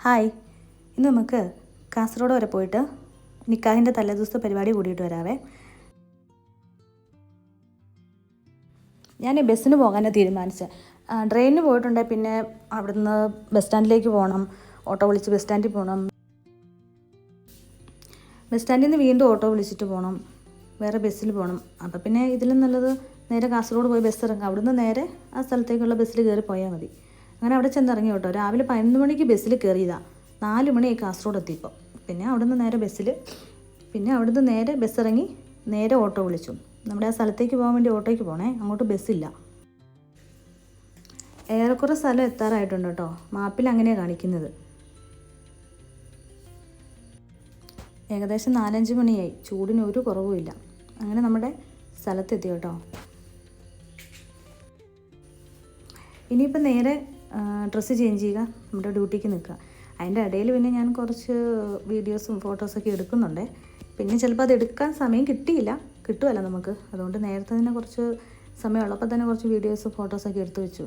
Hi, ഇന്ന് നമുക്ക് കാസർഗോഡ് വരെ പോയിട്ട് നിക്കാഹിൻ്റെ തലേദിവസത്തെ പരിപാടി കൂടിയിട്ട് വരാവേ. ഞാൻ ബസ്സിന് പോകാനാണ് തീരുമാനിച്ചത്. ട്രെയിനിന് പോയിട്ടുണ്ട്. പിന്നെ അവിടുന്ന് ബസ് സ്റ്റാൻഡിലേക്ക് പോകണം, ഓട്ടോ വിളിച്ച് ബസ് സ്റ്റാൻഡിൽ പോകണം. ബസ് സ്റ്റാൻഡിൽ നിന്ന് വീണ്ടും ഓട്ടോ വിളിച്ചിട്ട് പോകണം, വേറെ ബസ്സിൽ പോകണം. അപ്പോൾ പിന്നെ ഇതിലും നല്ലത് നേരെ കാസർഗോഡ് പോയി ബസ് ഇറങ്ങുക, അവിടുന്ന് നേരെ ആ സ്ഥലത്തേക്കുള്ള ബസ്സിൽ കയറി പോയാൽ മതി. അങ്ങനെ അവിടെ ചെന്നിറങ്ങി കേട്ടോ. രാവിലെ 11 മണിക്ക് ബസ്സിൽ കയറിയതാണ്. 4 മണിയായി കാസർഗോഡ് എത്തിയപ്പോൾ. പിന്നെ അവിടുന്ന് നേരെ ബസ്സിൽ, പിന്നെ അവിടുന്ന് നേരെ ബസ് ഇറങ്ങി നേരെ ഓട്ടോ വിളിച്ചു. നമ്മുടെ ആ സ്ഥലത്തേക്ക് പോകാൻ വേണ്ടി ഓട്ടോയ്ക്ക് പോകണേ, അങ്ങോട്ട് ബസ്സില്ല. ഏറെക്കുറെ സ്ഥലം എത്താറായിട്ടുണ്ട് കേട്ടോ. മാപ്പിൽ അങ്ങനെയാണ് കാണിക്കുന്നത്. ഏകദേശം 4-5 മണിയായി. ചൂടിന് ഒരു കുറവുമില്ല. അങ്ങനെ നമ്മുടെ സ്ഥലത്തെത്തി കേട്ടോ. ഇനിയിപ്പോൾ നേരെ ഡ്രസ്സ് ചേഞ്ച് ചെയ്യുക, നമ്മുടെ ഡ്യൂട്ടിക്ക് നിൽക്കുക. അതിൻ്റെ ഇടയിൽ പിന്നെ ഞാൻ കുറച്ച് വീഡിയോസും ഫോട്ടോസൊക്കെ എടുക്കുന്നുണ്ട്. പിന്നെ ചിലപ്പോൾ അത് എടുക്കാൻ സമയം കിട്ടുമല്ലോ നമുക്ക്. അതുകൊണ്ട് നേരത്തെ തന്നെ കുറച്ച് സമയമുള്ളപ്പോൾ തന്നെ കുറച്ച് വീഡിയോസും ഫോട്ടോസൊക്കെ എടുത്തു വെച്ചു.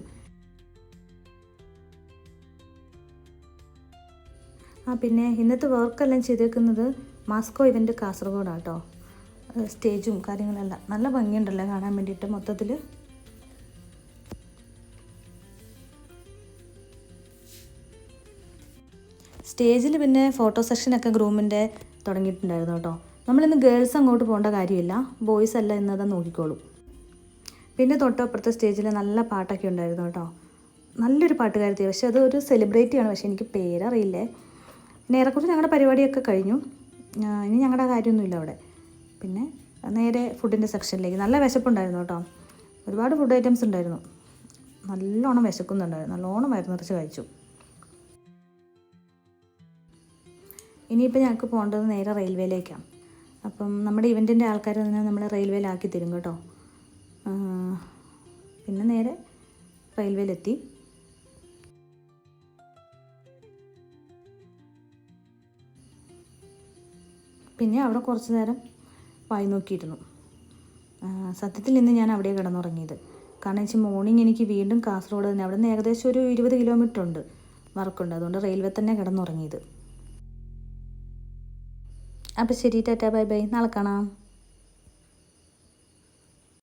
പിന്നെ ഇന്നത്തെ വർക്കെല്ലാം ചെയ്തേക്കുന്നത് മാസ്കോ ഇവൻ്റ് കാസർഗോഡാണ് കേട്ടോ. സ്റ്റേജും കാര്യങ്ങളെല്ലാം നല്ല ഭംഗിയുണ്ടല്ലോ കാണാൻ വേണ്ടിയിട്ട്. മൊത്തത്തിൽ സ്റ്റേജിൽ പിന്നെ ഫോട്ടോ സെഷനൊക്കെ ഗ്രൂമിൻ്റെ തുടങ്ങിയിട്ടുണ്ടായിരുന്നു കേട്ടോ. നമ്മളിന്ന് ഗേൾസ് അങ്ങോട്ട് പോകേണ്ട കാര്യമില്ല, ബോയ്സ് അല്ല ഇന്നത് നോക്കിക്കോളും. പിന്നെ തൊട്ടപ്പുറത്തെ സ്റ്റേജിൽ നല്ല പാട്ടൊക്കെ ഉണ്ടായിരുന്നു കേട്ടോ. നല്ലൊരു പാട്ടുകാരത്തി, പക്ഷെ അത് ഒരു സെലിബ്രിറ്റിയാണ്, പക്ഷെ എനിക്ക് പേരറിയില്ലേ. നേരെക്കുറിച്ച് ഞങ്ങളുടെ പരിപാടിയൊക്കെ കഴിഞ്ഞു. ഇനി ഞങ്ങളുടെ കാര്യമൊന്നുമില്ല അവിടെ. പിന്നെ നേരെ ഫുഡിൻ്റെ സെക്ഷനിലേക്ക്. നല്ല വിശപ്പുണ്ടായിരുന്നു കേട്ടോ. ഒരുപാട് ഫുഡ് ഐറ്റംസ് ഉണ്ടായിരുന്നു. നല്ലോണം വിശക്കുന്നുണ്ടായിരുന്നു. നല്ലോണം വയറ് നിറച്ച് കഴിച്ചു. ഇനിയിപ്പോൾ ഞങ്ങൾക്ക് പോകേണ്ടത് നേരെ റെയിൽവേയിലേക്കാണ്. അപ്പം നമ്മുടെ ഇവൻറ്റിൻ്റെ ആൾക്കാർ തന്നെ നമ്മളെ റെയിൽവേയിലാക്കി തരും കേട്ടോ. പിന്നെ നേരെ റെയിൽവേയിലെത്തി. പിന്നെ അവിടെ കുറച്ച് നേരം വായി നോക്കിയിരുന്നു. സത്യത്തിൽ ഇന്ന് ഞാൻ അവിടെ കിടന്നുറങ്ങിയത്. കാരണം വെച്ചാൽ മോർണിംഗ് എനിക്ക് വീണ്ടും കാസർഗോഡ് തന്നെ, അവിടെ നിന്ന് ഏകദേശം ഒരു 20 കിലോമീറ്റർ ഉണ്ട് വർക്കുണ്ട്. അതുകൊണ്ട് റെയിൽവേ തന്നെ കിടന്നുറങ്ങിയത്. അപ്പോൾ ശരി, ടാറ്റാ, ബൈ ബൈ, നാളെ കാണാം.